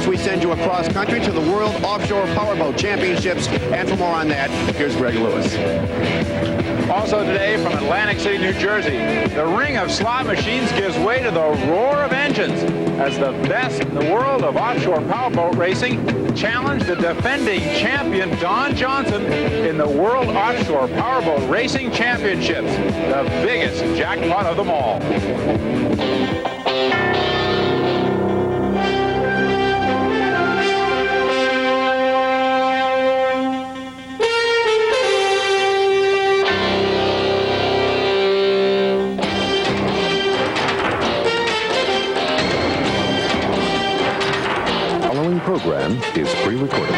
we send you across country to the World Offshore Powerboat Championships. And for more on that, here's Greg Lewis. Also today from Atlantic City, New Jersey, the ring of slot machines gives way to the roar of engines as the best in the world of offshore powerboat racing challenge the defending champion Don Johnson in the World Offshore Powerboat Racing Championships, the biggest jackpot of them all. Program is pre-recorded.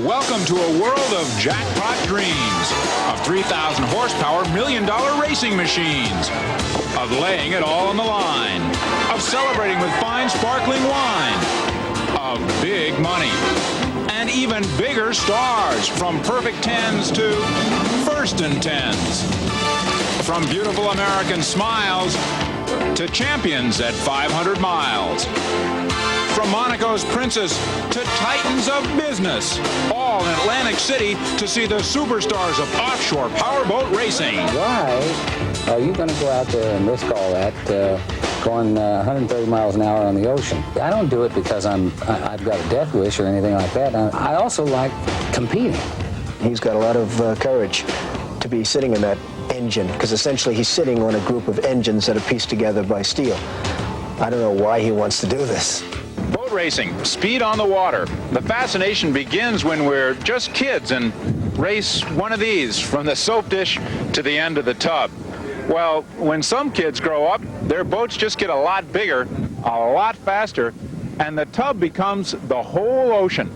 Welcome to a world of jackpot dreams, of 3,000 horsepower million-dollar racing machines, of laying it all on the line, of celebrating with fine sparkling wine, of big money, and even bigger stars, from perfect tens to first and tens, from beautiful American smiles to champions at 500 miles. From Monaco's princess to titans of business, all in Atlantic City to see the superstars of offshore powerboat racing. Why are you going to go out there and risk all that going 130 miles an hour on the ocean? I don't do it because I've got a death wish or anything like that. I also like competing. He's got a lot of courage to be sitting in that engine, because essentially he's sitting on a group of engines that are pieced together by steel. I don't know why he wants to do this. Boat racing, speed on the water. The fascination begins when we're just kids and race one of these from the soap dish to the end of the tub. Well, when some kids grow up, their boats just get a lot bigger, a lot faster, and the tub becomes the whole ocean.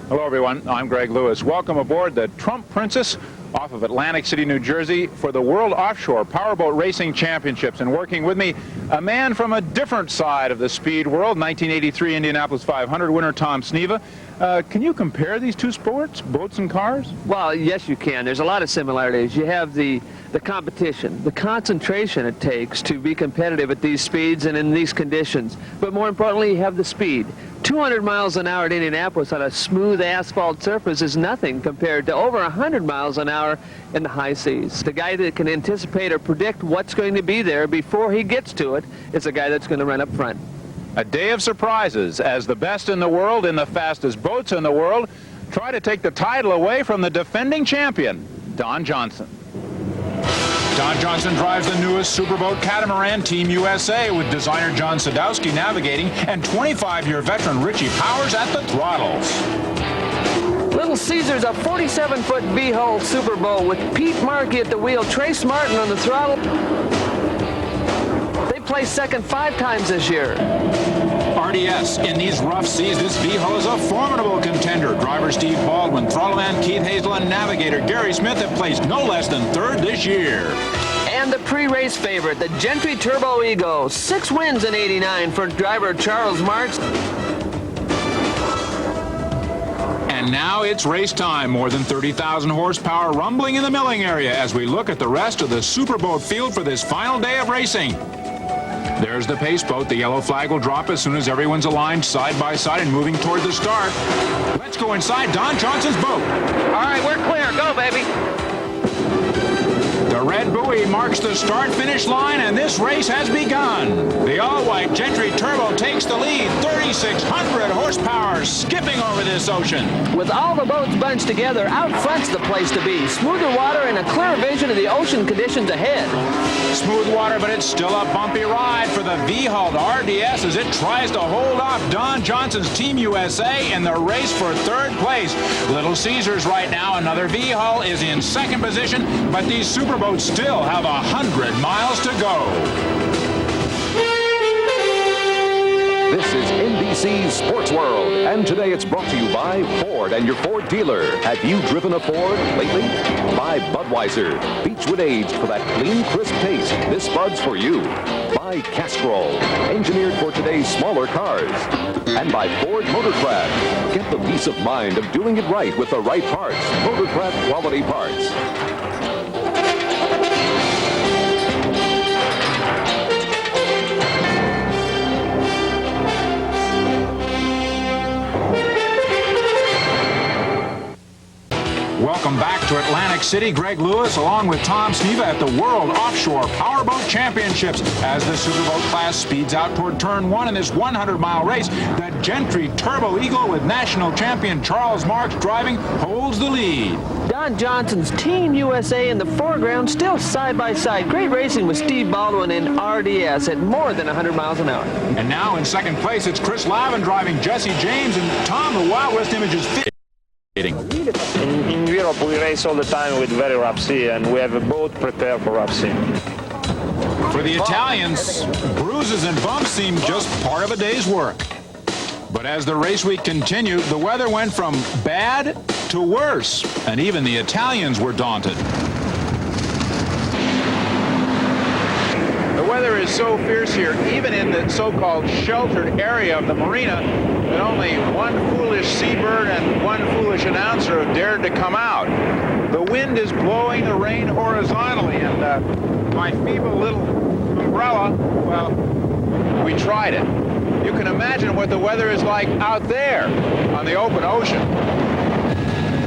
Hello, everyone. I'm Greg Lewis. Welcome aboard the Trump Princess off of Atlantic City, New Jersey for the World Offshore Powerboat Racing Championships. And working with me, a man from a different side of the speed world, 1983 Indianapolis 500 winner Tom Sneva. Can you compare these two sports, boats and cars? Well, yes, you can. There's a lot of similarities. You have the competition, the concentration it takes to be competitive at these speeds and in these conditions. But more importantly, you have the speed. 200 miles an hour at Indianapolis on a smooth asphalt surface is nothing compared to over 100 miles an hour in the high seas. The guy that can anticipate or predict what's going to be there before he gets to it is the guy that's going to run up front. A day of surprises as the best in the world in the fastest boats in the world try to take the title away from the defending champion, Don Johnson. Don Johnson drives the newest Superboat catamaran, Team USA, with designer John SADOWSKY navigating and 25-year veteran Richie Powers at the throttles. Little Caesar's a 47-foot V-hull Superboat with Pete Markey at the wheel, Trace Martin on the throttle. They placed second 5 times this year. RDS, in these rough seas, this V-hull is a formidable contender. Driver Steve Baldwin, throttleman Keith Hazel, and navigator Gary Smith have placed no less than 3rd this year. And the pre-race favorite, the Gentry Turbo Ego, 6 wins in '89 for driver Charles Marks. And now it's race time. More than 30,000 horsepower rumbling in the milling area as we look at the rest of the Superboat field for this final day of racing. There's the pace boat. The yellow flag will drop as soon as everyone's aligned side by side and moving toward the start. Let's go inside Don Johnson's boat. All right, we're clear. Go, baby. The red buoy marks the start-finish line, and this race has begun. The all-white Gentry Turbo takes the lead, 3,600 horsepower, skipping over this ocean. With all the boats bunched together, out front's the place to be. Smoother water and a clear vision of the ocean conditions ahead. Smooth water, but it's still a bumpy ride for the V-hulled RDS as it tries to hold off Don Johnson's Team USA in the race for third place. Little Caesars right now, another V-hull, is in second position, but these superboats still have 100 miles to go. This is NBC Sports World, and today it's brought to you by Ford and your Ford dealer. Have you driven a Ford lately? By Budweiser, Beechwood aged for that clean, crisp taste. This Bud's for you. By Castrol, engineered for today's smaller cars. And by Ford Motorcraft. Get the peace of mind of doing it right with the right parts. Motorcraft quality parts. Welcome back to Atlantic City. Greg Lewis along with Tom Sneva at the World Offshore Powerboat Championships as the Superboat class speeds out toward turn one in this 100-mile race. The Gentry Turbo Eagle with national champion Charles Marks driving holds the lead. Don Johnson's Team USA in the foreground, still side by side. Great racing with Steve Baldwin in RDS at more than 100 miles an hour. And now in second place, it's Chris Lavin driving Jesse James, and Tom, the Wild West image is fitting. In Europe, we race all the time with very rough sea, and we have a boat prepared for rough sea. For the Italians, bruises and bumps seem just part of a day's work. But as the race week continued, the weather went from bad to worse, and even the Italians were daunted. The weather is so fierce here, even in the so-called sheltered area of the marina, that only one foolish seabird and one foolish announcer have dared to come out. The wind is blowing the rain horizontally, and my feeble little umbrella, well, we tried it. You can imagine what the weather is like out there on the open ocean.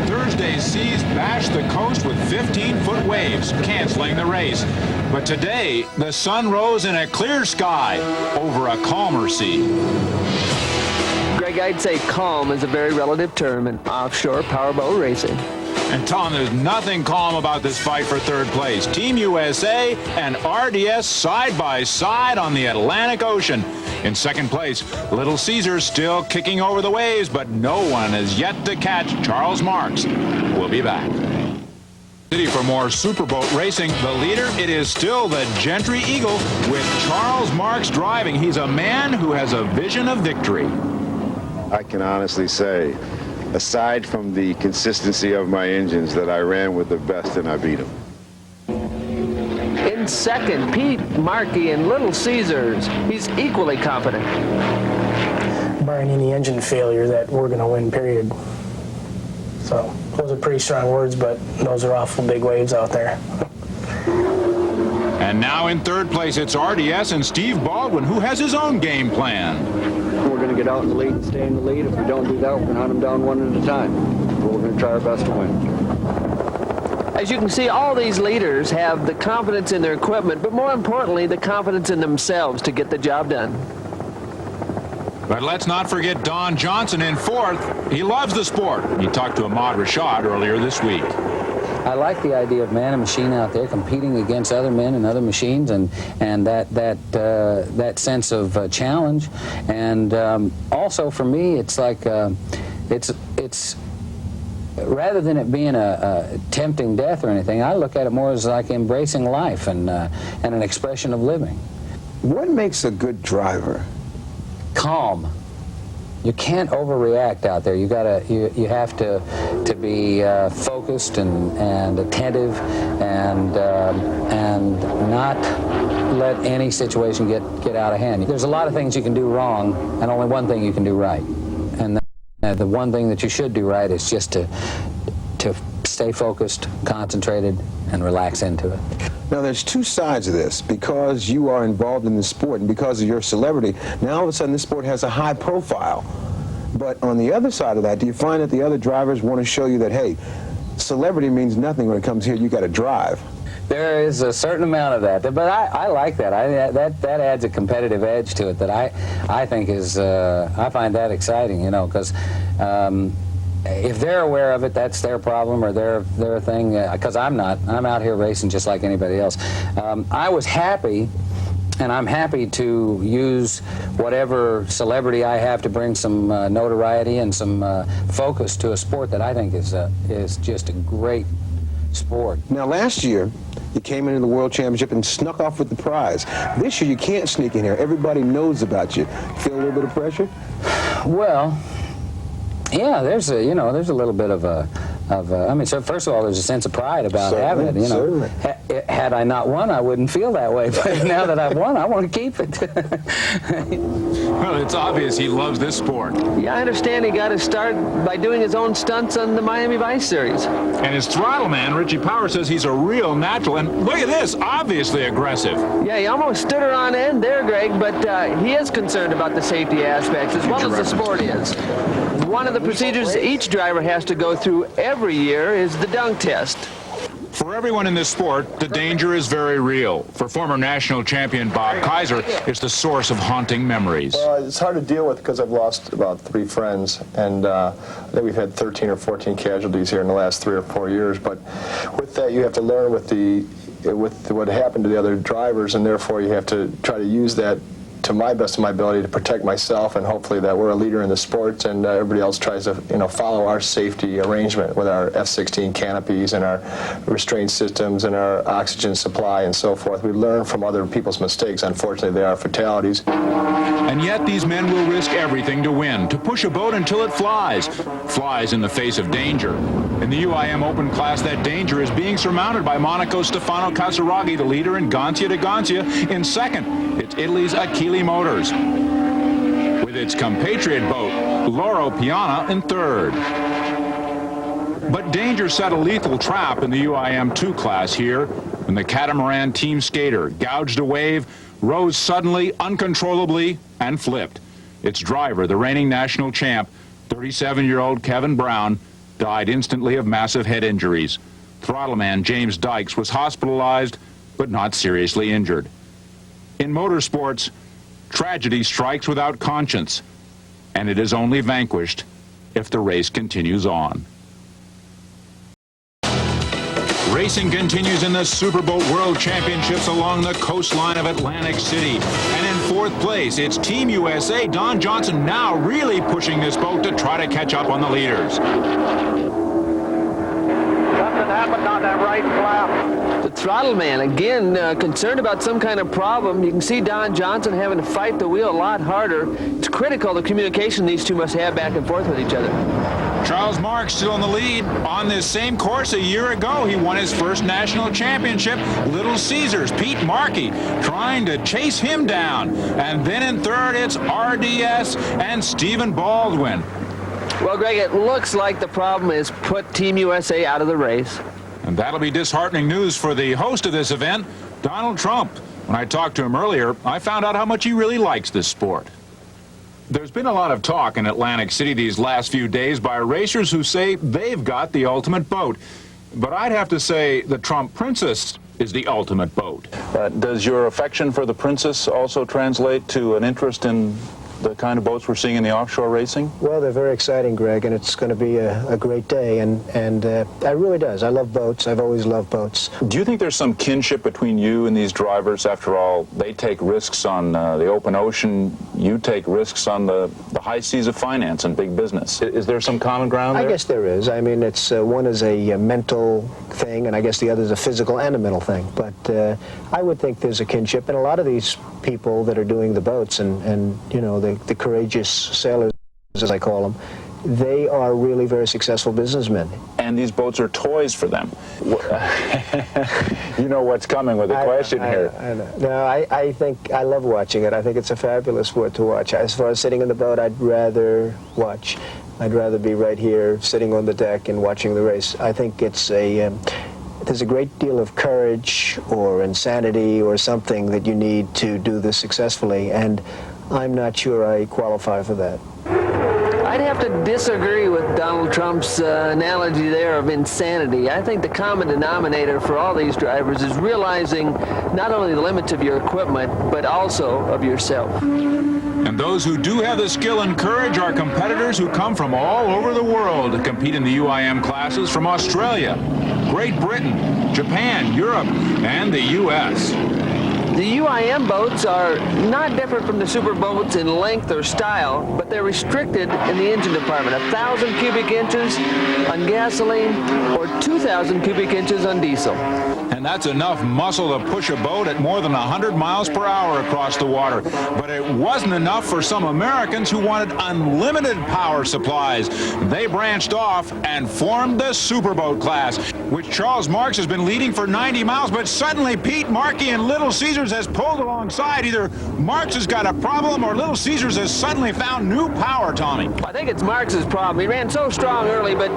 Thursday's seas bashed the coast with 15-foot waves, canceling the race. But today, the sun rose in a clear sky over a calmer sea. Greg, I'd say calm is a very relative term in offshore powerboat racing. And Tom, there's nothing calm about this fight for third place. Team USA and RDS side by side on the Atlantic Ocean. In second place, Little Caesar still kicking over the waves, but no one has yet to catch Charles Marks. We'll be back. City for more superboat racing. The leader, it is still the Gentry Eagle with Charles Marks driving. He's a man who has a vision of victory. I can honestly say, aside from the consistency of my engines, that I ran with the best and I beat them. In second, Pete Markey and Little Caesars. He's equally confident. Barring any engine failure, that we're going to win, period. So those are pretty strong words, but those are awful big waves out there. And now in third place, it's RDS and Steve Baldwin, who has his own game plan. We're going to get out in the lead and stay in the lead. If we don't do that, we're going to hunt them down one at a time. But we're going to try our best to win. As you can see, all these leaders have the confidence in their equipment, but more importantly, the confidence in themselves to get the job done. But let's not forget Don Johnson in fourth. He loves the sport. He talked to Ahmad Rashad earlier this week. I like the idea of man and machine out there competing against other men and other machines, and that sense of challenge. And also for me, it's like it's rather than it being a tempting death or anything, I look at it more as like embracing life and an expression of living. What makes a good driver? Calm. You can't overreact out there. You have to be focused and attentive and not let any situation get out of hand. There's a lot of things you can do wrong, and only one thing you can do right. And the one thing that you should do right is just to stay focused, concentrated, and relax into it. Now, there's two sides of this. Because you are involved in the sport and because of your celebrity, now all of a sudden this sport has a high profile. But on the other side of that, do you find that the other drivers want to show you that, hey, celebrity means nothing when it comes here, you got to drive? There is a certain amount of that, but I like that. That adds a competitive edge to it that I think is I find that exciting, you know, because if they're aware of it, that's their problem or their thing. Because I'm not. I'm out here racing just like anybody else. I was happy. And I'm happy to use whatever celebrity I have to bring some notoriety and some focus to a sport that I think is just a great sport. Now, last year, you came into the World Championship and snuck off with the prize. This year, you can't sneak in here. Everybody knows about you. Feel a little bit of pressure? Well, yeah, there's a little bit of I mean, so first of all, there's a sense of pride about having it. You know, had I not won, I wouldn't feel that way. But now that I've won, I want to keep it. Well, it's obvious he loves this sport. Yeah, I understand he got his start by doing his own stunts on the Miami Vice Series. And his throttle man, Richie Power, says he's a real natural. And look at this, obviously aggressive. Yeah, he almost stood her on end there, Greg, but he is concerned about the safety aspects as well as the sport is. One of the procedures each driver has to go through every year is the dunk test. For everyone in this sport, the danger is very real. For former national champion Bob KAISER, it's the source of haunting memories. Well, it's hard to deal with because I've lost about 3 friends, and I think we've had 13 or 14 casualties here in the last 3 or 4 years. But with that, you have to learn with what happened to the other drivers, and therefore you have to try to use that to my best of my ability to protect myself, and hopefully that we're a leader in the sports, and everybody else tries to, you know, follow our safety arrangement with our F-16 canopies and our restraint systems and our oxygen supply and so forth. We learn from other people's mistakes. Unfortunately, they are fatalities. And yet these men will risk everything to win, to push a boat until it flies in the face of danger. In the UIM Open class, that danger is being surmounted by Monaco's Stefano Casaraghi, the leader in Gancia de Gancia. In second, it's Italy's Achille Motors, with its compatriot boat, Loro Piana, in third. But danger set a lethal trap in the UIM 2 class here when the catamaran team skater gouged a wave, rose suddenly, uncontrollably, and flipped. Its driver, the reigning national champ, 37-year-old Kevin Brown, died instantly of massive head injuries. Throttle man James Dykes was hospitalized, but not seriously injured. In motorsports, tragedy strikes without conscience, and it is only vanquished if the race continues on. Racing continues in the Superboat World Championships along the coastline of Atlantic City. And in fourth place, it's Team USA. Don Johnson now really pushing this boat to try to catch up on the leaders. Something happened on that right flap. The throttle man, again, concerned about some kind of problem. You can see Don Johnson having to fight the wheel a lot harder. It's critical the communication these two must have back and forth with each other. Charles Marks still in the lead. On this same course a year ago, he won his first national championship. Little Caesars, Pete Markey, trying to chase him down. And then in third, it's RDS and Stephen Baldwin. Well, Greg, it looks like the problem is put Team USA out of the race. And that'll be disheartening news for the host of this event, Donald Trump. When I talked to him earlier, I found out how much he really likes this sport. There's been a lot of talk in Atlantic City these last few days by racers who say they've got the ultimate boat. But I'd have to say the Trump Princess is the ultimate boat. Does your affection for the Princess also translate to an interest in the kind of boats we're seeing in the offshore racing? Well, they're very exciting, Greg, and it's going to be a great day, and it really does. I love boats. I've always loved boats. Do you think there's some kinship between you and these drivers? After all, they take risks on the open ocean. You take risks on the high seas of finance and big business. Is there some common ground there? I guess there is. I mean, it's one is a mental thing, and I guess the other is a physical and a mental thing. But I would think there's a kinship, and a lot of these people that are doing the boats and you know, the courageous sailors, as I call them, they are really very successful businessmen. And these boats are toys for them. You know what's coming with the question here. I know. No, I think I love watching it. I think it's a fabulous sport to watch. As far as sitting in the boat, I'd rather watch. I'd rather be right here, sitting on the deck and watching the race. I think it's there's a great deal of courage or insanity or something that you need to do this successfully, and I'm not sure I qualify for that. I'd have have to disagree with Donald Trump's analogy there of insanity. I think the common denominator for all these drivers is realizing not only the limits of your equipment, but also of yourself. And those who do have the skill and courage are competitors who come from all over the world to compete in the UIM classes from Australia, Great Britain, Japan, Europe, and the U.S. The UIM boats are not different from the superboats in length or style, but they're restricted in the engine department. 1,000 cubic inches on gasoline or 2,000 cubic inches on diesel. And that's enough muscle to push a boat at more than 100 miles per hour across the water. But it wasn't enough for some Americans who wanted unlimited power supplies. They branched off and formed the superboat class, which Charles Marks has been leading for 90 miles, but suddenly Pete Markey and Little Caesars has pulled alongside. Either Marks has got a problem or Little Caesars has suddenly found new power, Tommy. I think it's Marks' problem. He ran so strong early, but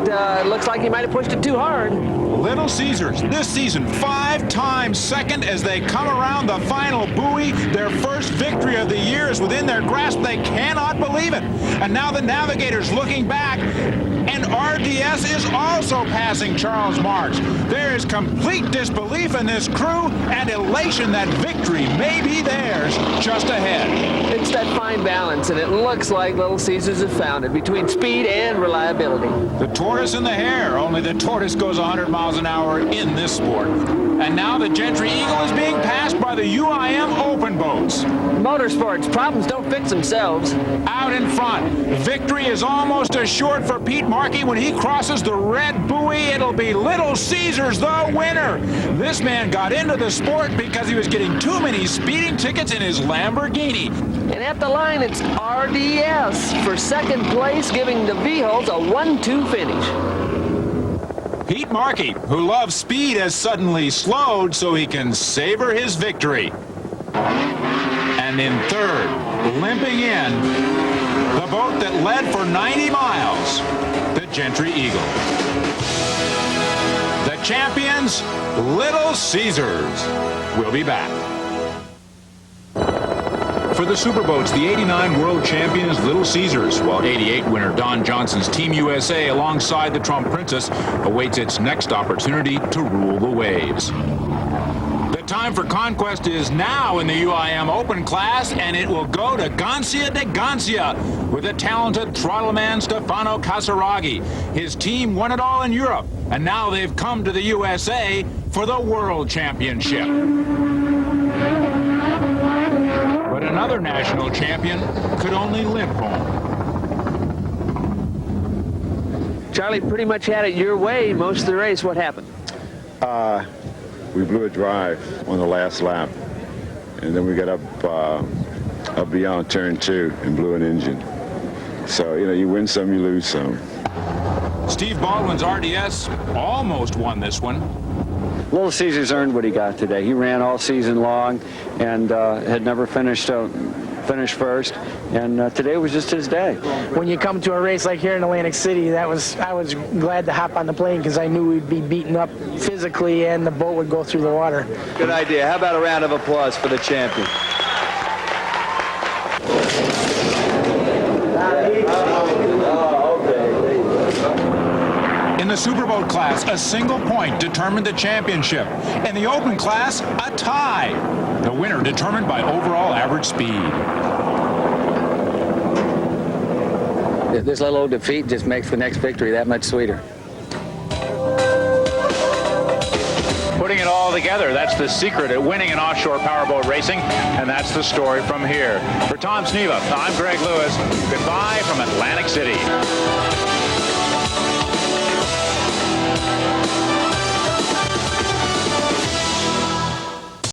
it looks like he might have pushed it too hard. Little Caesars, this season, 5 times second as they come around the final buoy. Their first victory of the year is within their grasp. They cannot believe it. And now the Navigator's looking back, and RDS is also passing Charles Marks. There is complete disbelief in this crew and elation that victory may be theirs just ahead. It's that fine balance, and it looks like Little Caesars have found it between speed and reliability. The tortoise and the hare, only the tortoise goes 100 miles an hour in this sport. And now the Gentry Eagle is being passed by the UIM open boats. Motorsports, problems don't fix themselves. Out in front, victory is almost assured for Pete Markey. When he crosses the red buoy, it'll be Little Caesars the winner. This man got into the sport because he was getting too many speeding tickets in his Lamborghini. And at the line, it's RDS for second place, giving the V-Hulls a 1-2 finish. Pete Markey, who loves speed, has suddenly slowed so he can savor his victory. And in third, limping in, the boat that led for 90 miles, the Gentry Eagle. The champions, Little Caesars. We'll be back. For the Superboats, the '89 world champion is Little Caesars, while '88 winner Don Johnson's Team USA, alongside the Trump Princess, awaits its next opportunity to rule the waves. The time for conquest is now in the UIM Open class, and it will go to Gancia de Gancia with the talented throttle man Stefano Casaraghi. His team won it all in Europe, and now they've come to the USA for the World Championship. But another national champion could only limp home. Charlie, pretty much had it your way most of the race. What happened? We blew a drive on the last lap, and then we got up beyond turn 2 and blew an engine. So, you know, you win some, you lose some. Steve Baldwin's RDS almost won this one. Little Caesars earned what he got today. He ran all season long and had never finished first, and today was just his day. When you come to a race like here in Atlantic City, I was glad to hop on the plane because I knew we'd be beaten up physically and the boat would go through the water. Good idea. How about a round of applause for the champion? In the Superboat class, a single point determined the championship. In the Open class, a tie. The winner determined by overall average speed. This little old defeat just makes the next victory that much sweeter. Putting it all together, that's the secret at winning in offshore powerboat racing, and that's the story from here. For Tom Sneva, I'm Greg Lewis. Goodbye from Atlantic City.